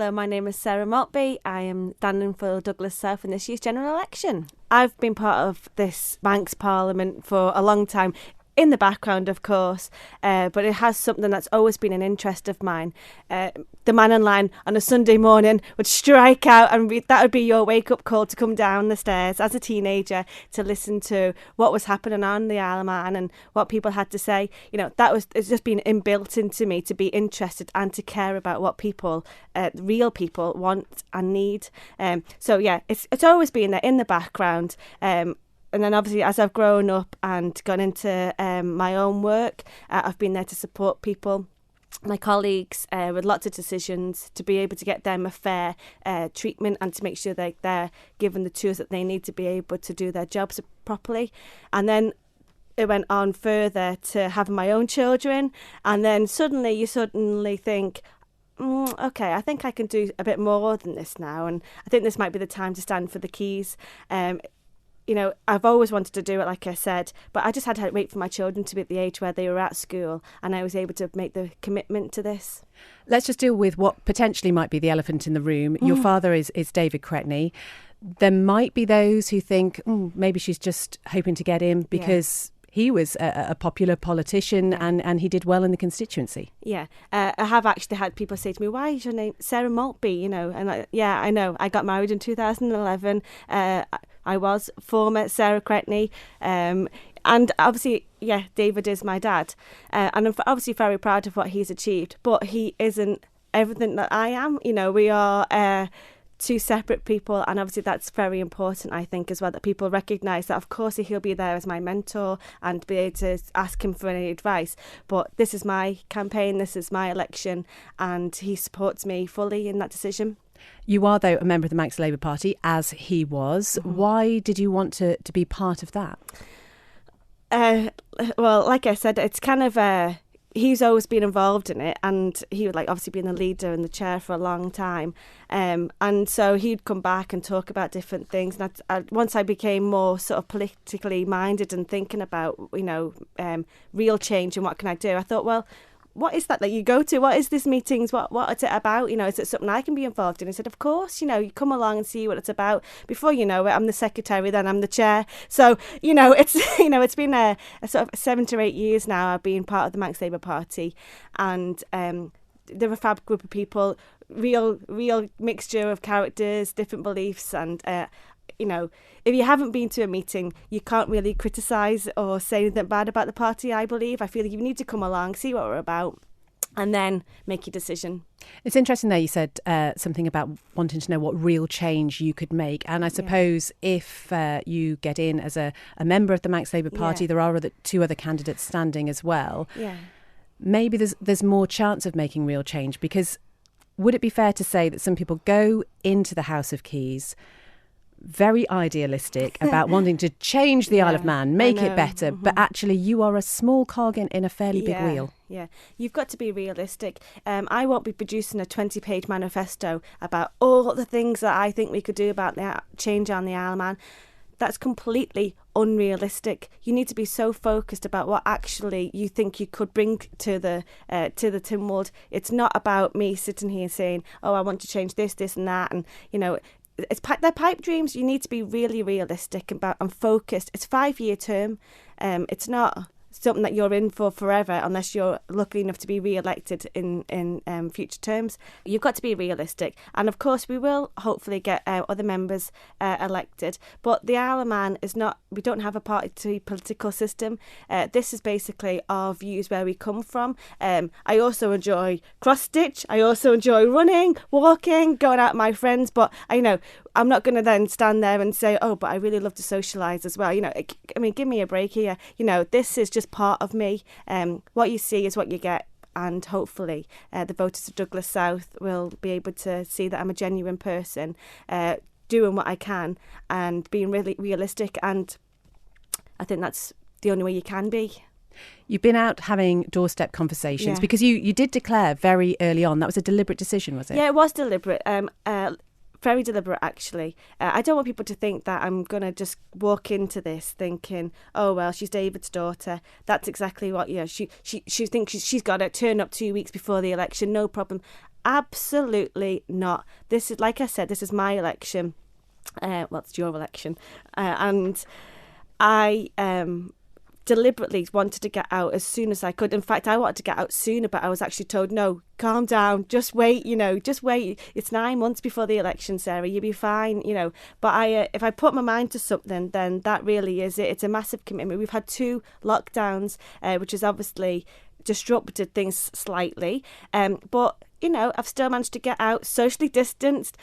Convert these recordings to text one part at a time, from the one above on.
Hello, my name is Sarah Maltby. I am standing for Douglas South in this year's general election. I've been part of this Manx Parliament for a long time. In the background, of course, but it has something that's always been an interest of mine. The man in line on a Sunday morning would strike out, and that would be your wake-up call to come down the stairs as a teenager to listen to what was happening on the Isle of Man and what people had to say. You know, it's just been inbuilt into me to be interested and to care about what people, real people, want and need. So yeah, it's always been there in the background. And then obviously as I've grown up and gone into my own work, I've been there to support people, my colleagues, with lots of decisions, to be able to get them a fair treatment and to make sure that they're given the tools that they need to be able to do their jobs properly. And then it went on further to having my own children. And then you suddenly think, okay, I think I can do a bit more than this now. And I think this might be the time to stand for the keys. You know, I've always wanted to do it, like I said, but I just had to wait for my children to be at the age where they were at school, and I was able to make the commitment to this. Let's just deal with what potentially might be the elephant in the room. Your father is David Cretney. There might be those who think, maybe she's just hoping to get in because he was a popular politician and he did well in the constituency. Yeah, I have actually had people say to me, why is your name Sarah Maltby? You know, and I know. I got married in 2011. I was former Sarah Cretney. And obviously, David is my dad. And I'm obviously very proud of what he's achieved. But he isn't everything that I am. You know, we are two separate people, and obviously that's very important, I think, as well, that people recognise that of course he'll be there as my mentor and be able to ask him for any advice, but this is my campaign, this is my election, and he supports me fully in that decision. You are, though, a member of the Manx Labour Party, as he was. Why did you want to be part of that? Well, like I said, it's kind of he's always been involved in it, and he would obviously been the leader and the chair for a long time, and so he'd come back and talk about different things. And once I became more sort of politically minded and thinking about real change and what can I do, I thought, well, what is that you go to? What is this meetings? What is it about? You know, is it something I can be involved in? I said, of course, you come along and see what it's about. Before you know it, I'm the secretary, then I'm the chair. So, it's been a sort of 7 to 8 years now I've been part of the Manx Labour Party, and they're a fab group of people, real mixture of characters, different beliefs, and if you haven't been to a meeting, you can't really criticise or say anything bad about the party, I believe. I feel like you need to come along, see what we're about, and then make your decision. It's interesting there you said something about wanting to know what real change you could make. And I suppose if you get in as a member of the Manx Labour Party, there are two other candidates standing as well. Yeah. Maybe there's more chance of making real change, because would it be fair to say that some people go into the House of Keys very idealistic about wanting to change the Isle of Man, make it better, but actually you are a small cog in a fairly big wheel. Yeah, you've got to be realistic. I won't be producing a 20-page manifesto about all the things that I think we could do about the change on the Isle of Man. That's completely unrealistic. You need to be so focused about what actually you think you could bring to the Tynwald. It's not about me sitting here saying, oh, I want to change this and that, and they're pipe dreams. You need to be really realistic about and focused. It's a 5-year term. It's not something that you're in for forever unless you're lucky enough to be re-elected in future terms. You've got to be realistic, and of course we will hopefully get other members elected, but the Isle of Man is not, we don't have a party political system. This is basically our views, where we come from. I also enjoy cross-stitch, I also enjoy running, walking, going out with my friends, but I'm not going to then stand there and say, oh, but I really love to socialise as well. Give me a break here. This is just part of me. What you see is what you get. And hopefully the voters of Douglas South will be able to see that I'm a genuine person, doing what I can and being really realistic. And I think that's the only way you can be. You've been out having doorstep conversations because you did declare very early on. That was a deliberate decision, was it? Yeah, it was deliberate. Very deliberate, actually. I don't want people to think that I'm going to just walk into this thinking, oh, well, she's David's daughter. That's exactly what, she thinks she's got to turn up 2 weeks before the election, no problem. Absolutely not. This is, like I said, this is my election. Well, it's your election. And I deliberately wanted to get out as soon as I could. In fact, I wanted to get out sooner, but I was actually told, no, calm down, just wait, just wait. It's 9 months before the election, Sarah, you'll be fine, But if I put my mind to something, then that really is it. It's a massive commitment. We've had 2 lockdowns, which has obviously disrupted things slightly. But I've still managed to get out, socially distanced,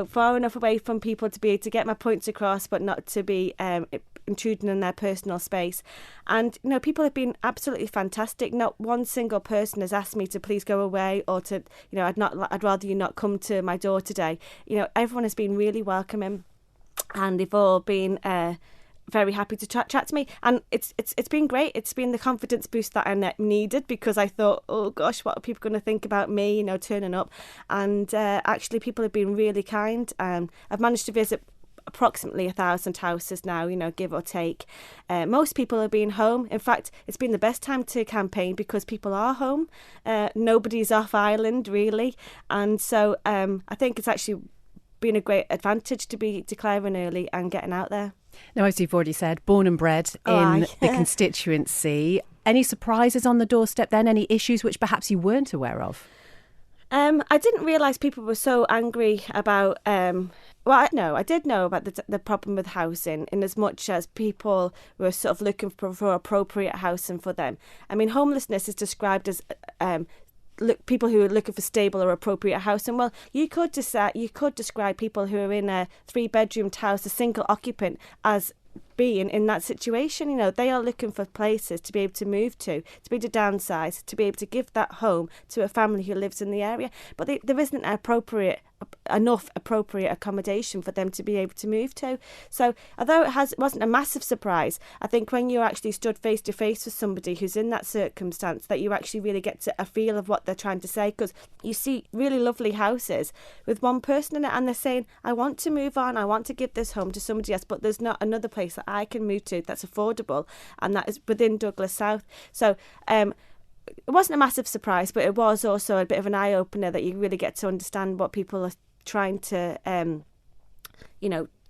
far enough away from people to be able to get my points across, but not to be intruding in their personal space. And people have been absolutely fantastic. Not one single person has asked me to please go away, or to I'd rather you not come to my door today. Everyone has been really welcoming, and they've all been very happy to chat to me, and it's been great. It's been the confidence boost that I needed, because I thought, oh gosh, what are people going to think about me, turning up? And actually people have been really kind. I've managed to visit approximately 1,000 houses now, give or take. Most people have been home. In fact, it's been the best time to campaign because people are home. Nobody's off island really, and so I think it's actually been a great advantage to be declaring early and getting out there. Now, as you've already said, born and bred in the constituency. Any surprises on the doorstep then? Any issues which perhaps you weren't aware of? I didn't realise people were so angry about... I did know about the problem with housing, in as much as people were sort of looking for appropriate housing for them. I mean, homelessness is described as... people who are looking for stable or appropriate housing. Well, you could describe people who are in a 3-bedroomed house, a single occupant, as being in that situation. They are looking for places to be able to move to be able to downsize, to be able to give that home to a family who lives in the area. But there isn't enough appropriate accommodation for them to be able to move to. So although it wasn't a massive surprise, I think when you actually stood face to face with somebody who's in that circumstance, that you actually really get a feel of what they're trying to say, because you see really lovely houses with one person in it, and they're saying, I want to move on, I want to give this home to somebody else, but there's not another place that I can move to that's affordable, and that is within Douglas South. So it wasn't a massive surprise, but it was also a bit of an eye-opener, that you really get to understand what people are trying to,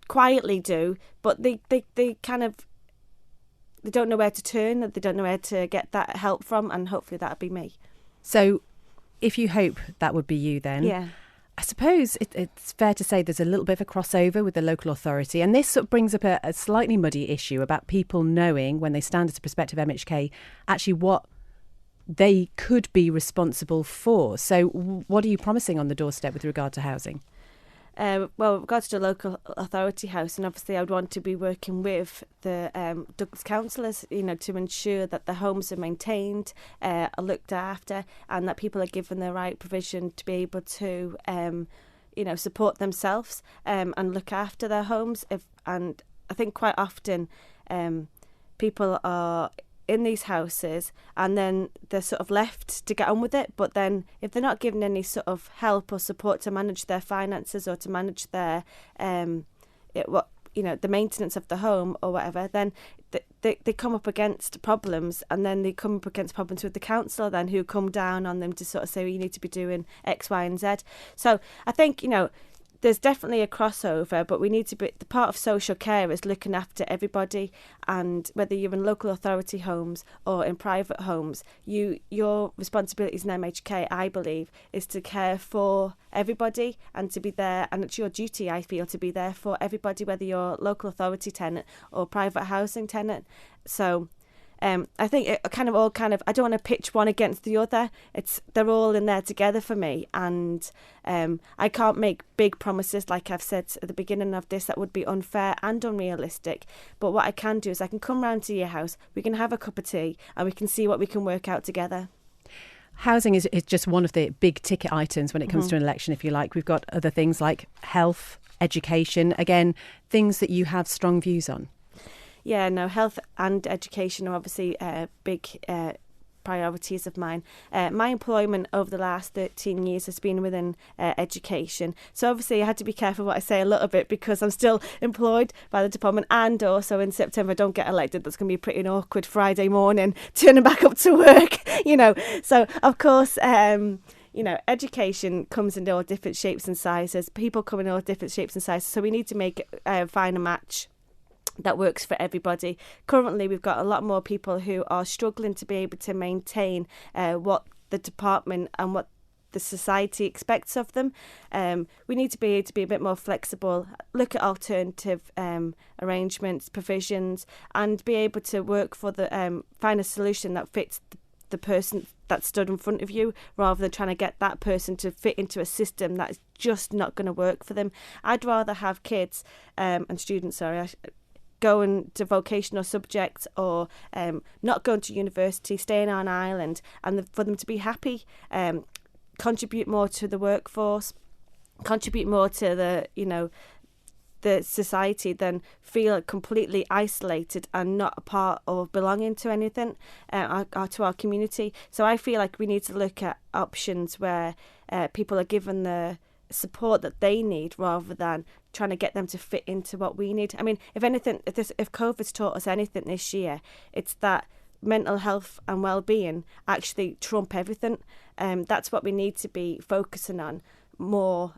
quietly do, but they kind of, they don't know where to turn, they don't know where to get that help from, and hopefully that'll be me. So if you hope that would be you then, yeah. I suppose it's fair to say there's a little bit of a crossover with the local authority, and this sort of brings up a slightly muddy issue about people knowing, when they stand as a prospective MHK, actually what they could be responsible for. So what are you promising on the doorstep with regard to housing? Well, with regards to local authority housing, obviously I would want to be working with the Douglas councillors, to ensure that the homes are maintained, are looked after, and that people are given the right provision to be able to, support themselves and look after their homes. And I think quite often people are in these houses and then they're sort of left to get on with it, but then if they're not given any sort of help or support to manage their finances, or to manage their the maintenance of the home or whatever, then they come up against problems, and then they come up against problems with the council then, who come down on them to sort of say, well, you need to be doing X, Y and Z. So I think there's definitely a crossover, but we need to be, the part of social care is looking after everybody, and whether you're in local authority homes or in private homes, your responsibility as an MHK, I believe, is to care for everybody and to be there, and it's your duty, I feel, to be there for everybody, whether you're local authority tenant or private housing tenant. So I think it I don't want to pitch one against the other. They're all in there together for me, and I can't make big promises, like I've said at the beginning of this, that would be unfair and unrealistic. But what I can do is I can come round to your house, we can have a cup of tea, and we can see what we can work out together. Housing is just one of the big ticket items when it comes to an election, if you like. We've got other things like health, education, again, things that you have strong views on. Yeah, no, health and education are obviously big priorities of mine. My employment over the last 13 years has been within education. So obviously I had to be careful what I say a little bit, because I'm still employed by the department, and also in September I don't get elected. That's going to be pretty an awkward Friday morning, turning back up to work, So of course, education comes in all different shapes and sizes. People come in all different shapes and sizes. So we need to find a match that works for everybody. Currently, we've got a lot more people who are struggling to be able to maintain what the department and what the society expects of them. We need to be able to be a bit more flexible, look at alternative arrangements, provisions, and be able to work for find a solution that fits the person that stood in front of you, rather than trying to get that person to fit into a system that's just not going to work for them. I'd rather have kids and students, going to vocational subjects or not going to university, staying on island, and for them to be happy, contribute more to the workforce, contribute more to the society, than feel completely isolated and not a part of belonging to anything or to our community. So I feel like we need to look at options where people are given the support that they need, rather than trying to get them to fit into what we need. I mean, if anything, if COVID's taught us anything this year, it's that mental health and well-being actually trump everything. That's what we need to be focusing on more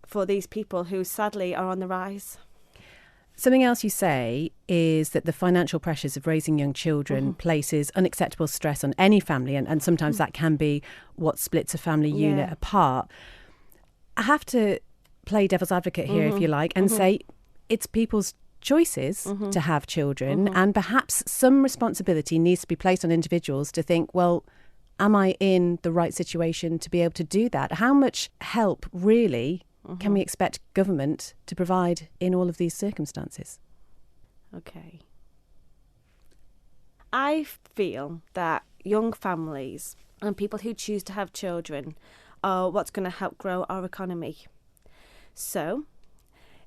for these people who sadly are on the rise. Something else you say is that the financial pressures of raising young children places unacceptable stress on any family, and sometimes that can be what splits a family unit apart. I have to play devil's advocate here, if you like, and say it's people's choices to have children, and perhaps some responsibility needs to be placed on individuals to think, well, am I in the right situation to be able to do that? How much help really can we expect government to provide in all of these circumstances? Okay. I feel that young families and people who choose to have children are what's going to help grow our economy. So,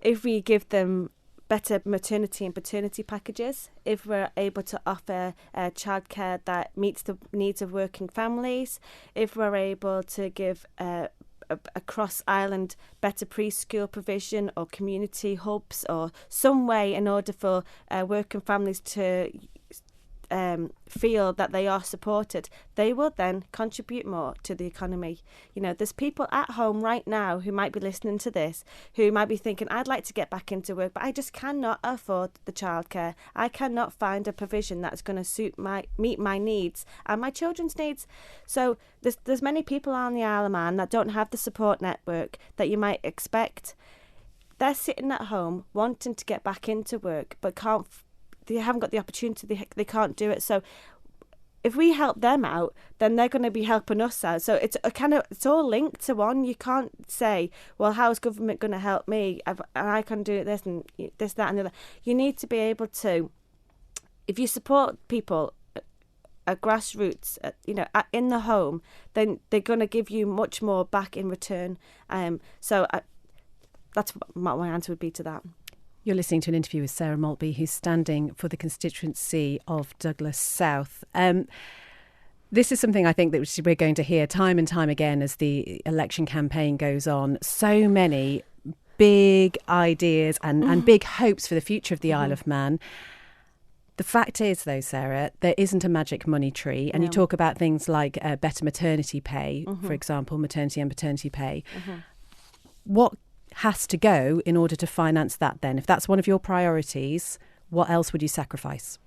if we give them better maternity and paternity packages, if we're able to offer childcare that meets the needs of working families, if we're able to give a cross-island better preschool provision or community hubs or some way in order for working families to feel that they are supported, they will then contribute more to the economy. There's people at home right now who might be listening to this, who might be thinking, I'd like to get back into work, but I just cannot afford the childcare. I cannot find a provision that's going to meet my needs and my children's needs. So there's many people on the Isle of Man that don't have the support network that you might expect. They're sitting at home wanting to get back into work, but they haven't got the opportunity, they can't do it. So if we help them out, then they're going to be helping us out. So it's all linked to one. You can't say, well, how's government going to help me? And I can do this and this, that and the other. You need to be able to, if you support people at grassroots, in the home, then they're going to give you much more back in return. So that's what my answer would be to that. You're listening to an interview with Sarah Maltby, who's standing for the constituency of Douglas South. This is something I think that we're going to hear time and time again as the election campaign goes on. So many big ideas and big hopes for the future of the Isle of Man. The fact is, though, Sarah, there isn't a magic money tree. And you talk about things like better maternity pay, for example, maternity and paternity pay. What has to go in order to finance that then? If that's one of your priorities, what else would you sacrifice?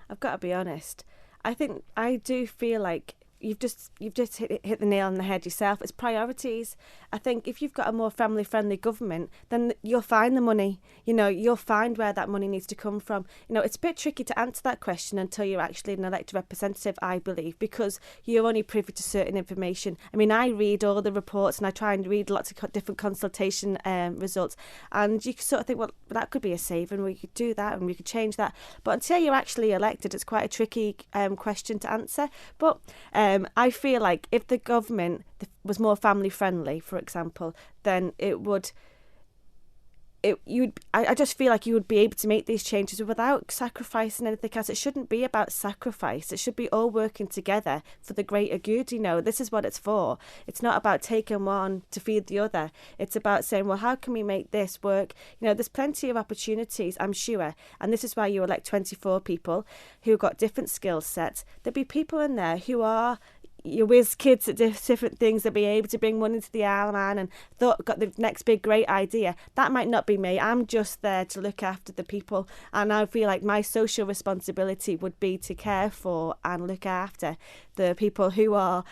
I've got to be honest. I do feel like you've just hit the nail on the head yourself. It's priorities. I think if you've got a more family-friendly government, then you'll find the money. You'll find where that money needs to come from. It's a bit tricky to answer that question until you're actually an elected representative, I believe, because you're only privy to certain information. I mean, I read all the reports and I try and read lots of different consultation results, and you sort of think, well, that could be a saving. We could do that and we could change that. But until you're actually elected, it's quite a tricky question to answer. But I feel like if the government was more family friendly, for example, then I just feel like you would be able to make these changes without sacrificing anything else. It shouldn't be about sacrifice. It should be all working together for the greater good. This is what it's for. It's not about taking one to feed the other. It's about saying, well, how can we make this work? There's plenty of opportunities, I'm sure. And this is why you elect 24 people who've got different skill sets. There'll be people in there who are you whiz kids at different things and be able to bring money to the Isle of Man and got the next big great idea. That might not be me. I'm just there to look after the people, and I feel like my social responsibility would be to care for and look after the people who are,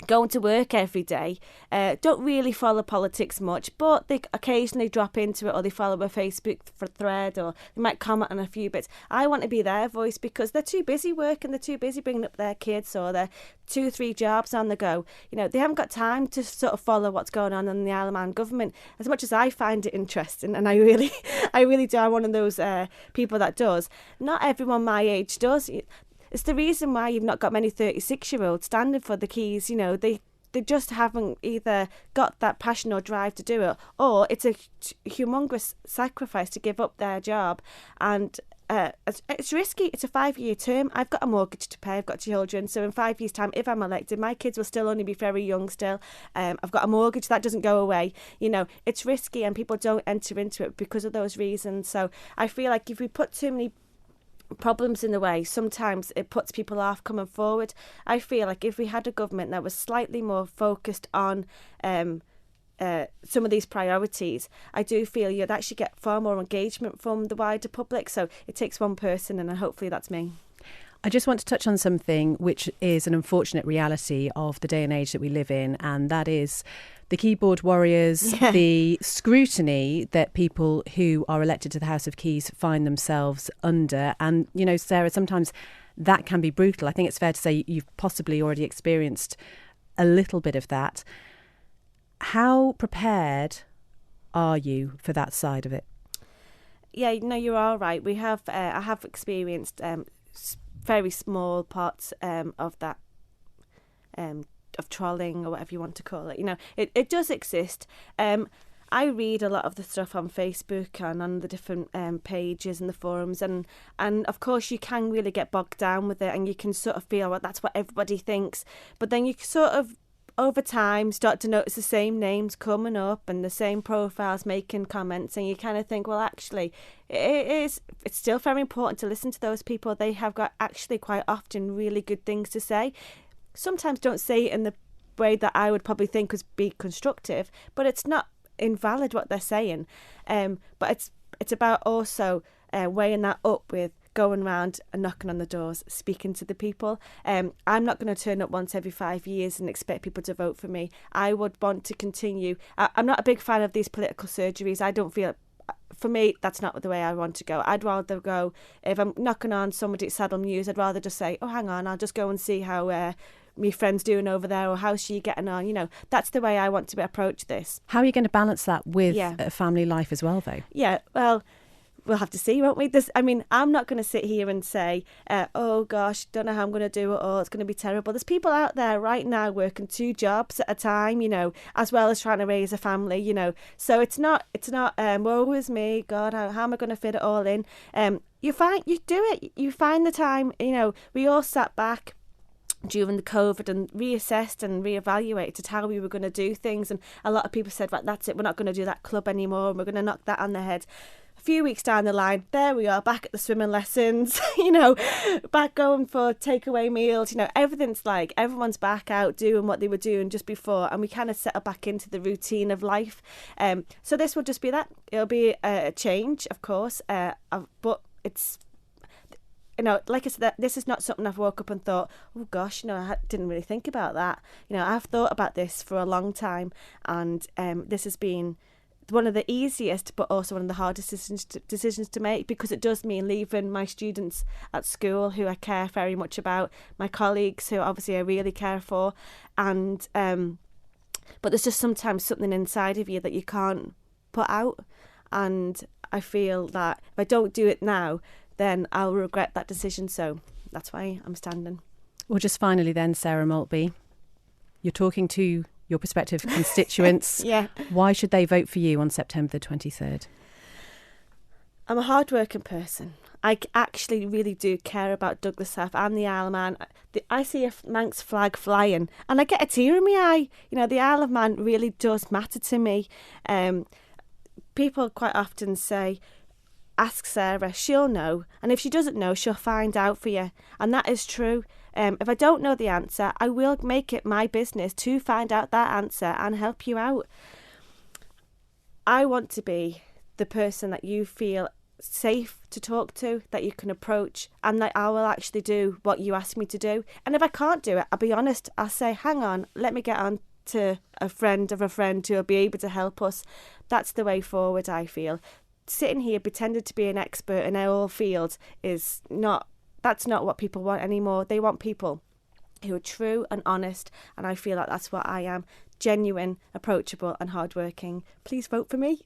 going to work every day, don't really follow politics much, but they occasionally drop into it, or they follow a Facebook thread, or they might comment on a few bits. I want to be their voice because they're too busy working, they're too busy bringing up their kids, or they're 2-3 jobs on the go. They haven't got time to sort of follow what's going on in the Isle of Man government. As much as I find it interesting, and I really do, I'm one of those people that does. Not everyone my age does. It's the reason why you've not got many 36-year-olds standing for the keys. They just haven't either got that passion or drive to do it, or it's a humongous sacrifice to give up their job. And it's risky. It's a 5-year term. I've got a mortgage to pay. I've got children. So in 5 years' time, if I'm elected, my kids will still only be very young still. I've got a mortgage. That doesn't go away. It's risky, and people don't enter into it because of those reasons. So I feel like if we put too many problems in the way, sometimes it puts people off coming forward. I feel like if we had a government that was slightly more focused on some of these priorities, I do feel you'd actually get far more engagement from the wider public. So it takes one person, and hopefully that's me. I just want to touch on something which is an unfortunate reality of the day and age that we live in, and that is the keyboard warriors, the scrutiny that people who are elected to the House of Keys find themselves under. And, Sarah, sometimes that can be brutal. I think it's fair to say you've possibly already experienced a little bit of that. How prepared are you for that side of it? Yeah, no, you're all right. We have, I have experienced very small parts of that, of trolling, or whatever you want to call it. It does exist. I read a lot of the stuff on Facebook and on the different pages and the forums, and of course you can really get bogged down with it, and you can sort of feel, well, that's what everybody thinks. But then you sort of, over time, start to notice the same names coming up and the same profiles making comments, and you kind of think, well, actually, it's still very important to listen to those people. They have got actually quite often really good things to say. Sometimes don't say it in the way that I would probably think would be constructive, but it's not invalid what they're saying. But it's about also weighing that up with going around and knocking on the doors, speaking to the people. I'm not going to turn up once every 5 years and expect people to vote for me. I would want to continue. I'm not a big fan of these political surgeries. I don't feel, for me, that's not the way I want to go. I'd rather go, if I'm knocking on somebody at Saddle News, I'd rather just say, oh, hang on, I'll just go and see how my friend's doing over there, or how's she getting on. That's the way I want to approach this. How are you going to balance that with a family life as well, though? Yeah, well, we'll have to see, won't we? I'm not going to sit here and say, oh gosh, don't know how I'm going to do it all, it's going to be terrible. There's people out there right now working 2 jobs at a time, as well as trying to raise a family, So it's not woe is me, God, how am I going to fit it all in? You do it. You find the time. We all sat back during the COVID and reassessed and reevaluated how we were going to do things, and a lot of people said, right, that's it, we're not going to do that club anymore, and we're going to knock that on the head. A few weeks down the line, there we are, back at the swimming lessons, back going for takeaway meals, everyone's back out doing what they were doing just before, and we kind of settle back into the routine of life. So this will just be that. It'll be a change, of course, but it's, like I said, this is not something I've woke up and thought, oh gosh, I didn't really think about that. I've thought about this for a long time, and this has been one of the easiest but also one of the hardest decisions to make, because it does mean leaving my students at school who I care very much about, my colleagues who obviously I really care for, and but there's just sometimes something inside of you that you can't put out, and I feel that if I don't do it now, then I'll regret that decision. So that's why I'm standing. Well, just finally then, Sarah Maltby, you're talking to your prospective constituents. Yeah. Why should they vote for you on September the 23rd? I'm a hard-working person. I actually really do care about Douglas South and the Isle of Man. I see a Manx flag flying and I get a tear in my eye. The Isle of Man really does matter to me. People quite often say, ask Sarah, she'll know. And if she doesn't know, she'll find out for you. And that is true. If I don't know the answer, I will make it my business to find out that answer and help you out. I want to be the person that you feel safe to talk to, that you can approach, and that I will actually do what you ask me to do. And if I can't do it, I'll be honest, I'll say, hang on, let me get on to a friend of a friend who will be able to help us. That's the way forward, I feel. Sitting here pretending to be an expert in all fields that's not what people want anymore. They want people who are true and honest, and I feel like that's what I am. Genuine, approachable and hardworking. Please vote for me.